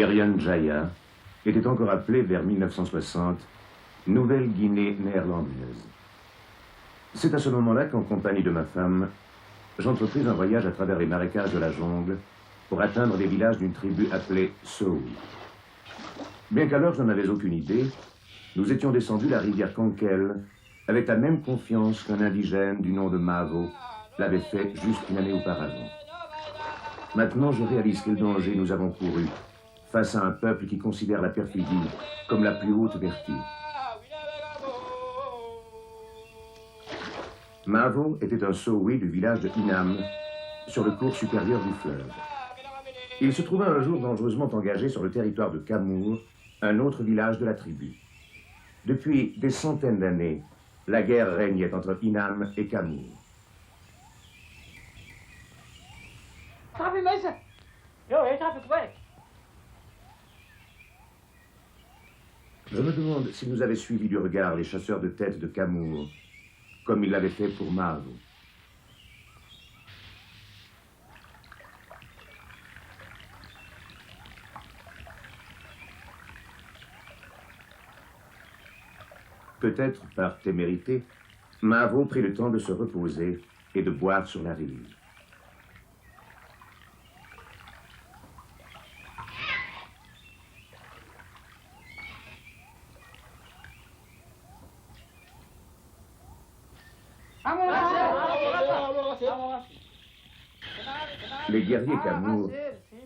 Irian Jaya était encore appelée vers 1960 Nouvelle-Guinée néerlandaise. C'est à ce moment-là qu'en compagnie de ma femme, j'entrepris un voyage à travers les marécages de la jungle pour atteindre les villages d'une tribu appelée Sowi. Bien qu'alors je n'en avais aucune idée, nous étions descendus la rivière Konkel avec la même confiance qu'un indigène du nom de Mavo l'avait fait juste une année auparavant. Maintenant, je réalise quel danger nous avons couru face à un peuple qui considère la perfidie comme la plus haute vertu. Mavo était un Sowi du village de Inam, sur le cours supérieur du fleuve. Il se trouva un jour dangereusement engagé sur le territoire de Kamour, un autre village de la tribu. Depuis des centaines d'années, la guerre régnait entre Inam et Kamour. Je me demande si vous avez suivi du regard les chasseurs de tête de Kamour, comme ils l'avaient fait pour Mavo. Peut-être par témérité, Mavo prit le temps de se reposer et de boire sur la rive. Les guerriers Kamour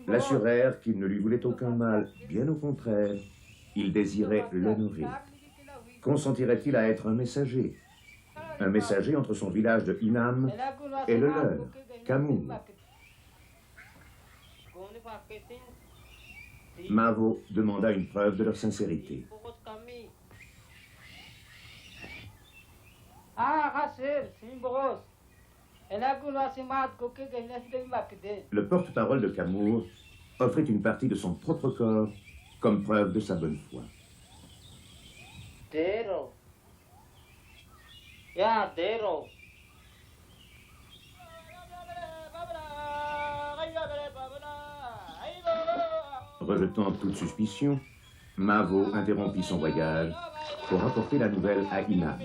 l'assurèrent qu'ils ne lui voulaient aucun mal, bien au contraire, ils désiraient l'honorer. Consentirait-il à être un messager entre son village de Inam et le leur, Kamour? Mavo demanda une preuve de leur sincérité. Le porte-parole de Kamour offrit une partie de son propre corps comme preuve de sa bonne foi. Rejetant toute suspicion, Mavo interrompit son voyage pour rapporter la nouvelle à Inam.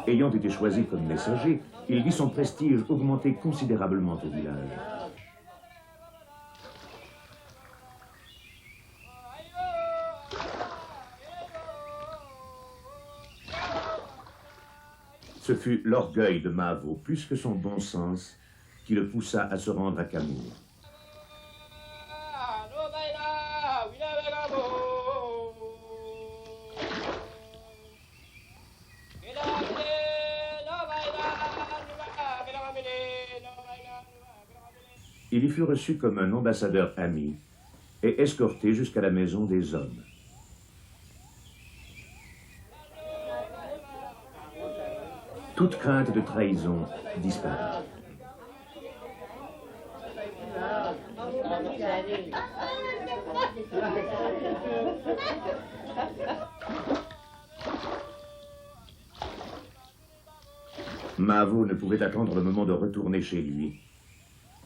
Ayant été choisi comme messager, il vit son prestige augmenter considérablement au village. Ce fut l'orgueil de Mavo, plus que son bon sens, qui le poussa à se rendre à Kamour. Il y fut reçu comme un ambassadeur ami et escorté jusqu'à la maison des hommes. Toute crainte de trahison disparut. Mavo ne pouvait attendre le moment de retourner chez lui.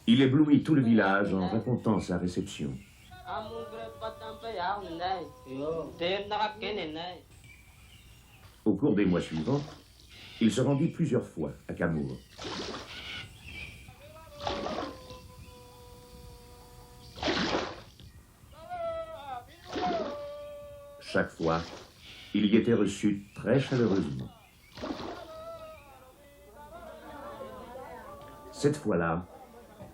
Il éblouit tout le village en racontant sa réception. Au cours des mois suivants, il se rendit plusieurs fois à Kamour. Chaque fois, il y était reçu très chaleureusement. Cette fois-là,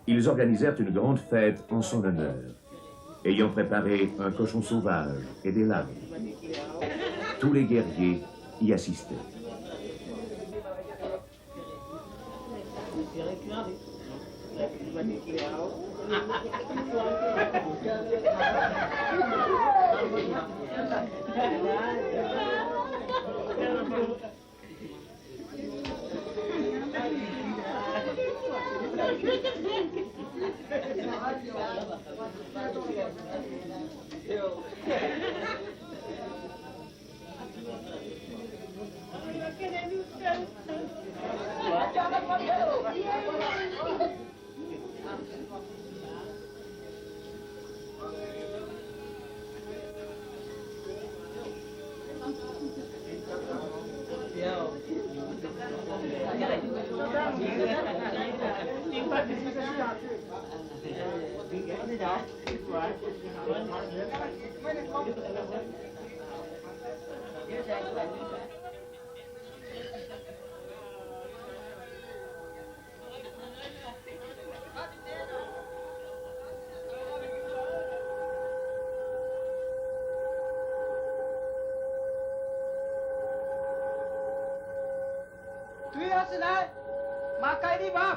ils organisèrent une grande fête en son honneur, ayant préparé un cochon sauvage et des lames. Tous les guerriers y assistaient.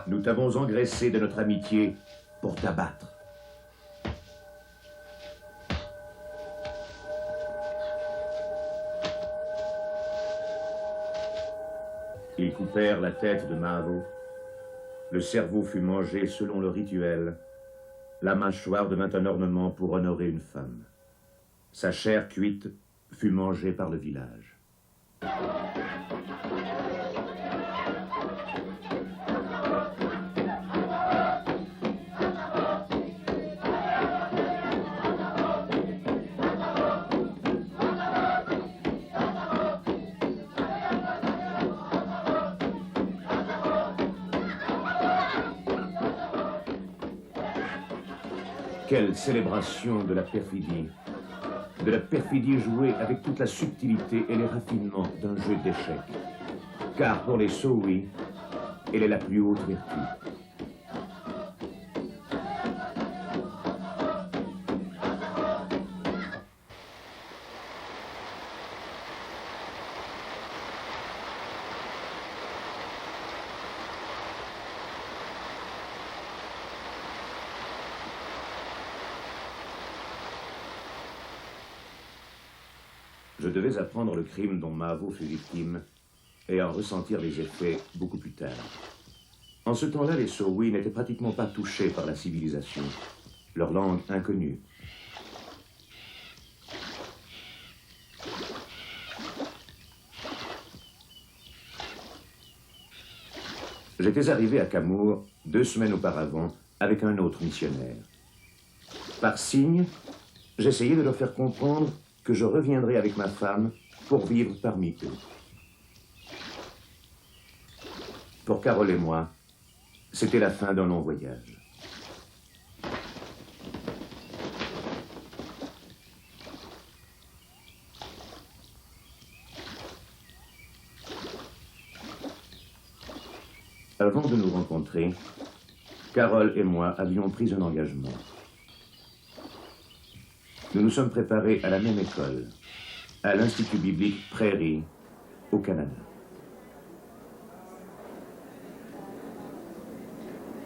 Nous t'avons engraissé de notre amitié pour t'abattre. Ils coupèrent la tête de Mahavo. Le cerveau fut mangé selon le rituel. La mâchoire devint un ornement pour honorer une femme. Sa chair cuite fut mangée par le village. Quelle célébration de la perfidie! De la perfidie jouée avec toute la subtilité et les raffinements d'un jeu d'échecs. Car pour les Sowi, elle est la plus haute vertu. Je devais apprendre le crime dont Mahavo fut victime et en ressentir les effets beaucoup plus tard. En ce temps-là, les Sowi n'étaient pratiquement pas touchés par la civilisation, leur langue inconnue. J'étais arrivé à Kamour 2 semaines auparavant avec un autre missionnaire. Par signe, j'essayais de leur faire comprendre que je reviendrai avec ma femme pour vivre parmi eux. Pour Carole et moi, c'était la fin d'un long voyage. Avant de nous rencontrer, Carole et moi avions pris un engagement. Nous nous sommes préparés à la même école, à l'Institut biblique Prairie, au Canada.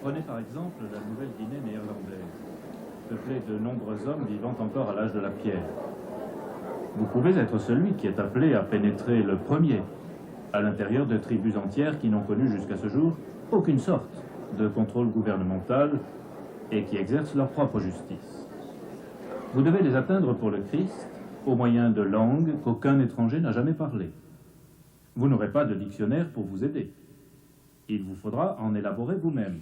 Prenez par exemple la Nouvelle-Guinée néerlandaise, peuplée de nombreux hommes vivant encore à l'âge de la pierre. Vous pouvez être celui qui est appelé à pénétrer le premier à l'intérieur de tribus entières qui n'ont connu jusqu'à ce jour aucune sorte de contrôle gouvernemental et qui exercent leur propre justice. Vous devez les atteindre pour le Christ au moyen de langues qu'aucun étranger n'a jamais parlé. Vous n'aurez pas de dictionnaire pour vous aider. Il vous faudra en élaborer vous-même.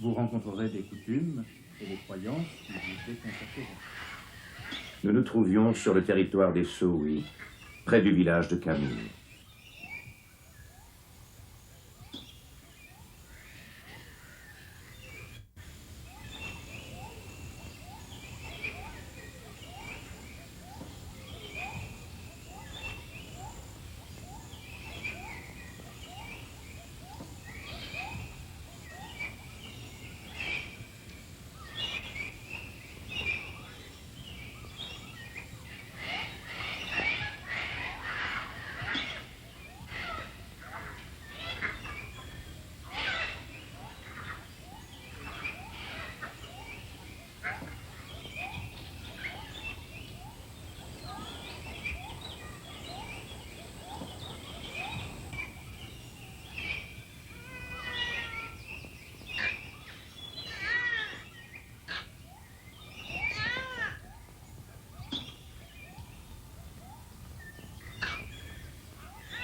Vous rencontrerez des coutumes et des croyances qui vous déconcerteront. Nous nous trouvions sur le territoire des Sowi, près du village de Kamour.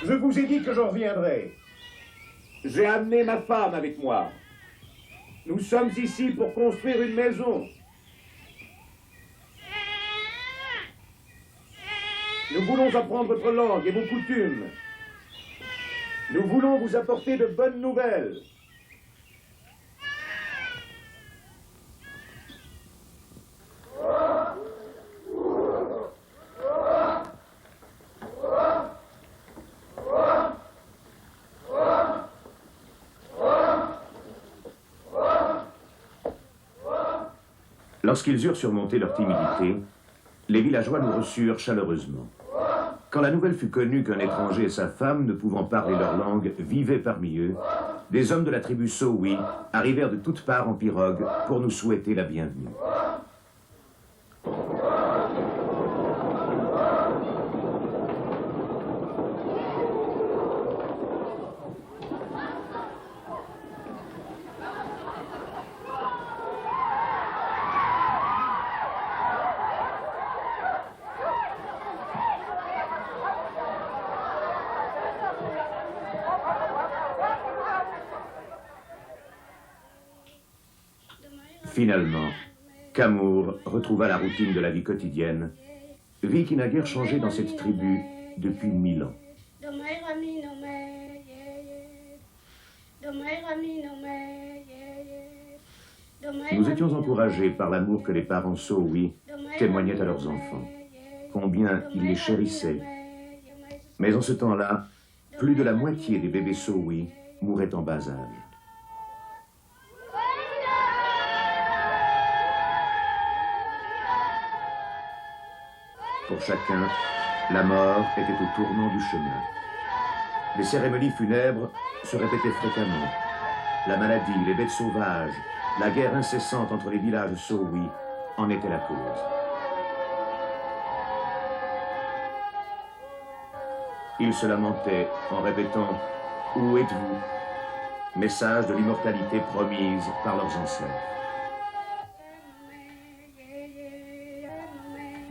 Je vous ai dit que je reviendrai. J'ai amené ma femme avec moi. Nous sommes ici pour construire une maison. Nous voulons apprendre votre langue et vos coutumes. Nous voulons vous apporter de bonnes nouvelles. Lorsqu'ils eurent surmonté leur timidité, les villageois nous reçurent chaleureusement. Quand la nouvelle fut connue qu'un étranger et sa femme, ne pouvant parler leur langue, vivaient parmi eux, des hommes de la tribu Sowi arrivèrent de toutes parts en pirogue pour nous souhaiter la bienvenue. Finalement, Kamour retrouva la routine de la vie quotidienne, vie qui n'a guère changé dans cette tribu depuis 1000 ans. Nous étions encouragés par l'amour que les parents Sowi témoignaient à leurs enfants, combien ils les chérissaient. Mais en ce temps-là, plus de la moitié des bébés Sowi mouraient en bas âge. Pour chacun, la mort était au tournant du chemin. Les cérémonies funèbres se répétaient fréquemment. La maladie, les bêtes sauvages, la guerre incessante entre les villages Sowi en étaient la cause. Ils se lamentaient en répétant « Où êtes-vous ?» message de l'immortalité promise par leurs ancêtres.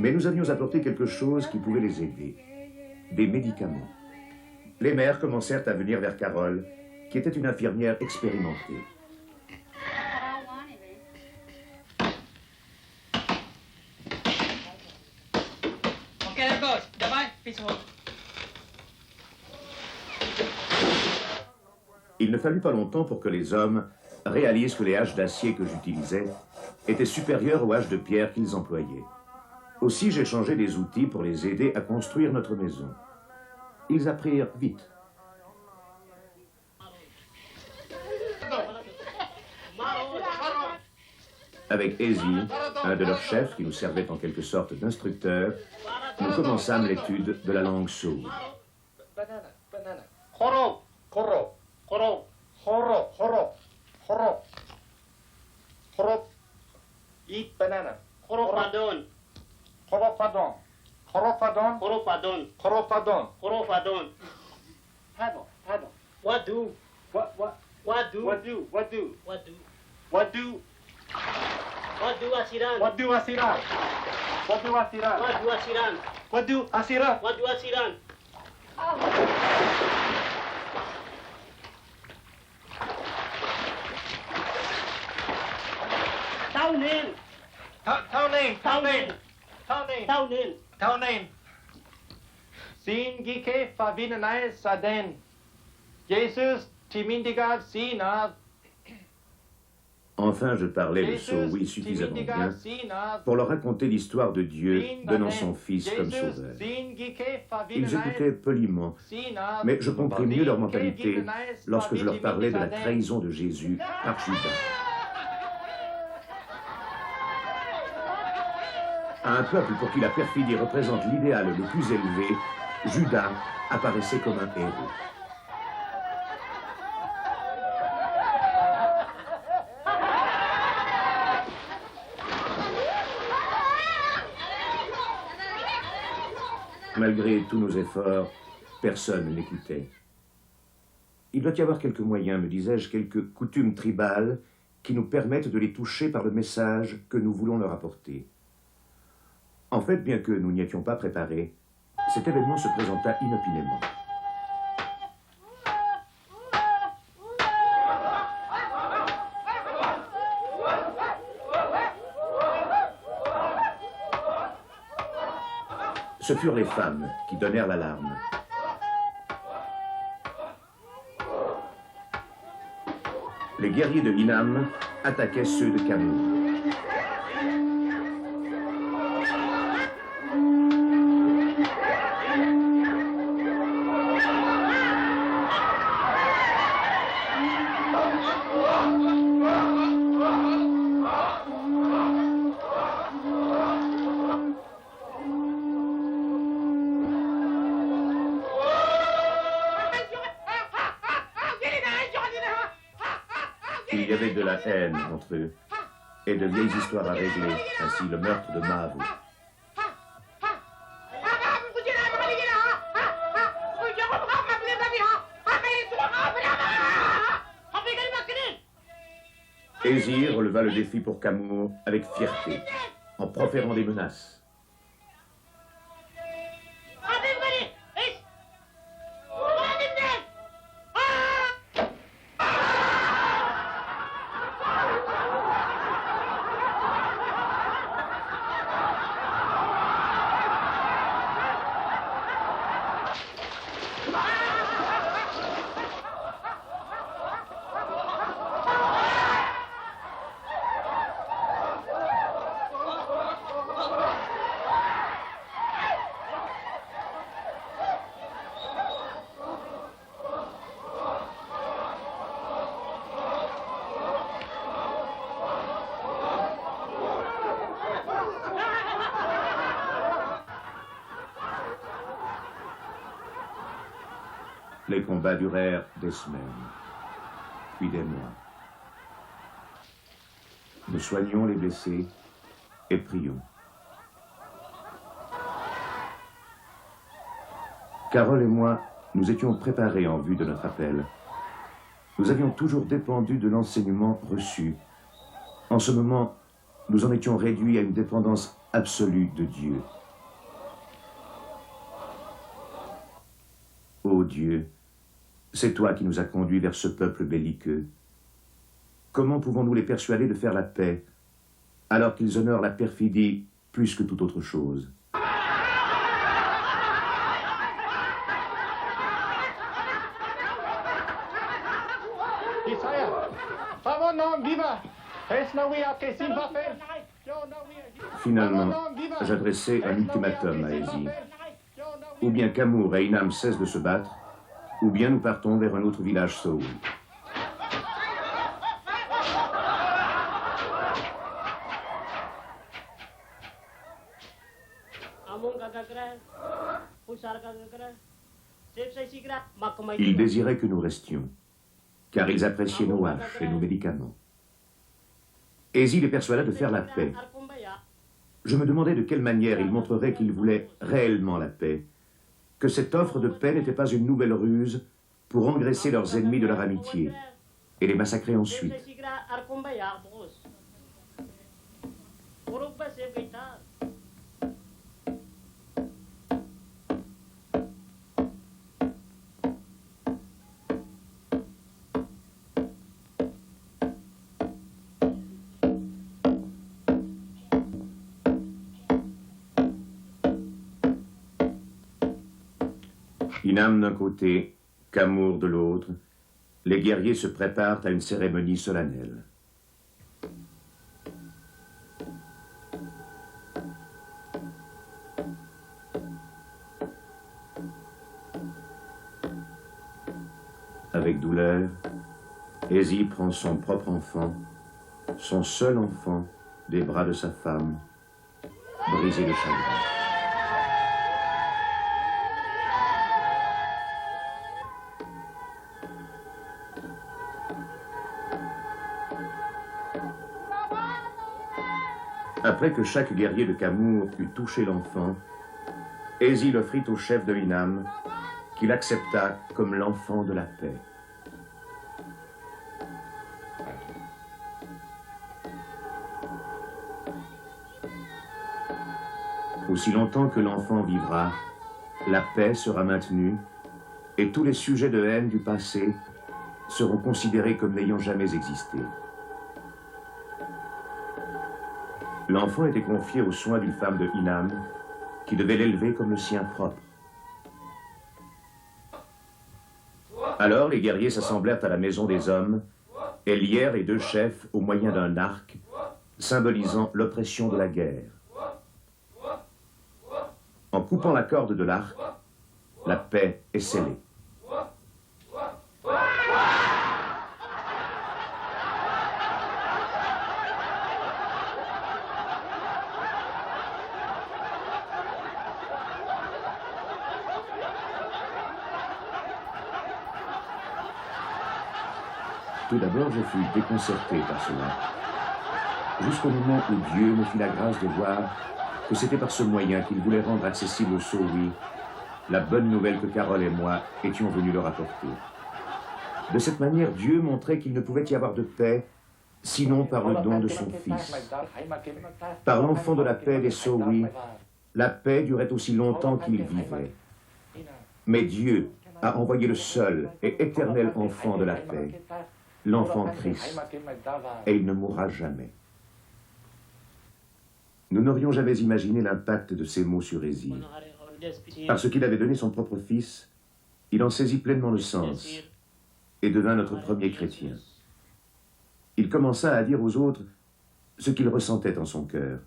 Mais nous avions apporté quelque chose qui pouvait les aider. Des médicaments. Les mères commencèrent à venir vers Carole, qui était une infirmière expérimentée. Il ne fallut pas longtemps pour que les hommes réalisent que les haches d'acier que j'utilisais étaient supérieures aux haches de pierre qu'ils employaient. Aussi, j'ai changé des outils pour les aider à construire notre maison. Ils apprirent vite. Avec Ezi, un de leurs chefs qui nous servait en quelque sorte d'instructeur, nous commençâmes l'étude de la langue Sowi. Eat banana. Khorophaddon. Khorophaddon. Khorophaddon. Khorophaddon. Khorophaddon. Khorophaddon. Paddle. Paddle. What do? What do? What do? What do? What do? What do? What do Asiran? What do Asira? What do Asira? What do Asiran? What do Asira? What do Asiran? Tao nên. Tao name. Tao nên. Tao nên. Tao name. Sin gike favinanai saden. Jesus timindiga sina. Enfin, je parlais le Sowi suffisamment bien pour leur raconter l'histoire de Dieu donnant son Fils comme sauveur. Ils écoutaient poliment, mais je compris mieux leur mentalité lorsque je leur parlais de la trahison de Jésus par Judas. À un peuple pour qui la perfidie représente l'idéal le plus élevé, Judas apparaissait comme un héros. Malgré tous nos efforts, personne n'écoutait. Il doit y avoir quelques moyens, me disais-je, quelques coutumes tribales qui nous permettent de les toucher par le message que nous voulons leur apporter. En fait, bien que nous n'y étions pas préparés, cet événement se présenta inopinément. Ce furent les femmes qui donnèrent l'alarme. Les guerriers de Hinam attaquaient ceux de Kamour. Il y avait de la haine entre eux et de vieilles histoires à régler, ainsi le meurtre de Mahavou. Ezi releva le défi pour Kamour avec fierté, en proférant des menaces. Les combats durèrent des semaines, puis des mois. Nous soignons les blessés et prions. Carole et moi, nous étions préparés en vue de notre appel. Nous avions toujours dépendu de l'enseignement reçu. En ce moment, nous en étions réduits à une dépendance absolue de Dieu. Ô Dieu, c'est toi qui nous as conduits vers ce peuple belliqueux. Comment pouvons-nous les persuader de faire la paix, alors qu'ils honorent la perfidie plus que toute autre chose? Finalement, j'adressai un ultimatum à Ezi. Ou bien Kamour et Hinam cessent de se battre, ou bien nous partons vers un autre village Soul. Ils désiraient que nous restions, car ils appréciaient nos haches et nos médicaments. Ezi les persuada de faire la paix. Je me demandais de quelle manière ils montreraient qu'ils voulaient réellement la paix, que cette offre de paix n'était pas une nouvelle ruse pour engraisser leurs ennemis de leur amitié et les massacrer ensuite. Hinam d'un côté, Kamour de l'autre, les guerriers se préparent à une cérémonie solennelle. Avec douleur, Ezi prend son propre enfant, son seul enfant, des bras de sa femme, brisé de chagrin. Après que chaque guerrier de Kamour eut touché l'enfant, Ezi l'offrit au chef de Hinam, qu'il accepta comme l'enfant de la paix. Aussi longtemps que l'enfant vivra, la paix sera maintenue et tous les sujets de haine du passé seront considérés comme n'ayant jamais existé. L'enfant était confié aux soins d'une femme de Hinam qui devait l'élever comme le sien propre. Alors les guerriers s'assemblèrent à la maison des hommes et lièrent les deux chefs au moyen d'un arc, symbolisant l'oppression de la guerre. En coupant la corde de l'arc, la paix est scellée. Tout d'abord, je fus déconcerté par cela, jusqu'au moment où Dieu me fit la grâce de voir que c'était par ce moyen qu'il voulait rendre accessible aux Sowi la bonne nouvelle que Carole et moi étions venus leur apporter. De cette manière, Dieu montrait qu'il ne pouvait y avoir de paix sinon par le don de son Fils. Par l'enfant de la paix des Sowi, la paix durait aussi longtemps qu'il vivait. Mais Dieu a envoyé le seul et éternel enfant de la paix, l'enfant Christ, et il ne mourra jamais. Nous n'aurions jamais imaginé l'impact de ces mots sur Ézir. Parce qu'il avait donné son propre fils, il en saisit pleinement le sens et devint notre premier chrétien. Il commença à dire aux autres ce qu'il ressentait en son cœur.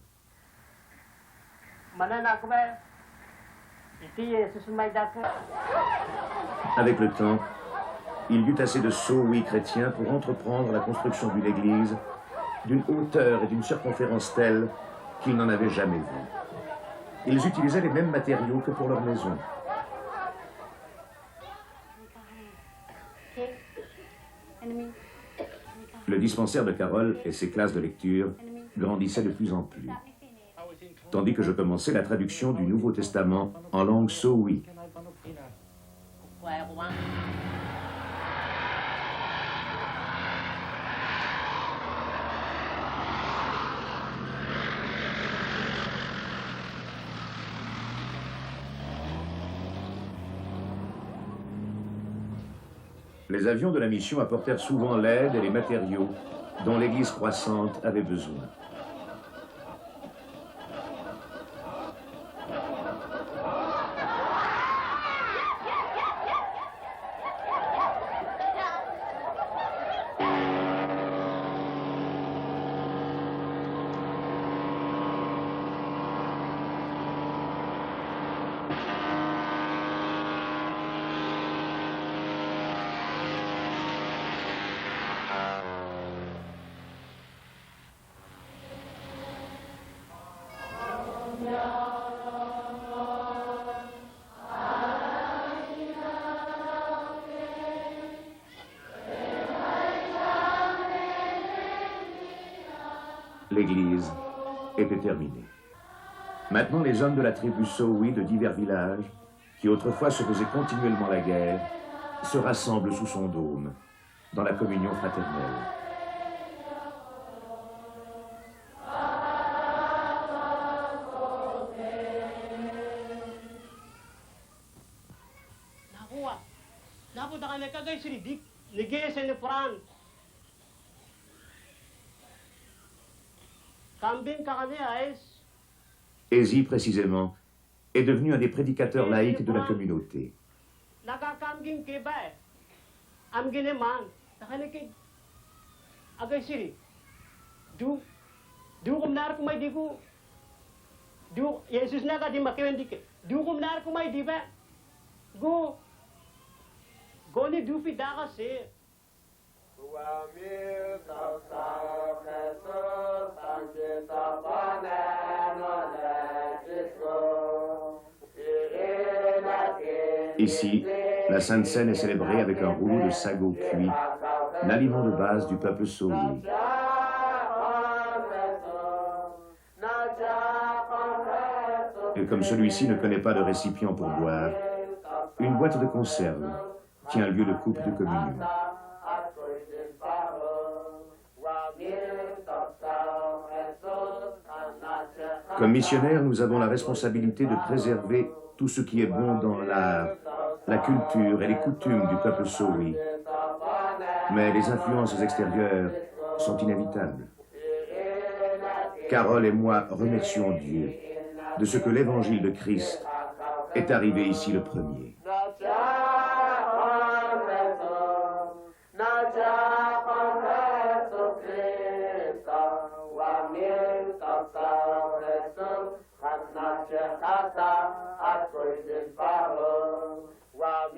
Avec le temps, il y eut assez de Sowi chrétiens pour entreprendre la construction d'une église d'une hauteur et d'une circonférence telle qu'ils n'en avaient jamais vu. Ils utilisaient les mêmes matériaux que pour leur maison. Le dispensaire de Carole et ses classes de lecture grandissaient de plus en plus, tandis que je commençais la traduction du Nouveau Testament en langue Sowi. Les avions de la mission apportèrent souvent l'aide et les matériaux dont l'église croissante avait besoin. L'église était terminée. Maintenant, les hommes de la tribu Sowi de divers villages, qui autrefois se faisaient continuellement la guerre, se rassemblent sous son dôme, dans la communion fraternelle. Ézir, précisément, est devenu un des prédicateurs laïques de la communauté. Ici, la Sainte Seine est célébrée avec un rouleau de sago cuit, l'aliment de base du peuple Sowi. Et comme celui-ci ne connaît pas de récipient pour boire, une boîte de conserve tient lieu de coupe de communion. Comme missionnaires, nous avons la responsabilité de préserver tout ce qui est bon dans l'art, la culture et les coutumes du peuple Sowi. Mais les influences extérieures sont inévitables. Carole et moi remercions Dieu de ce que l'évangile de Christ est arrivé ici le premier. Wa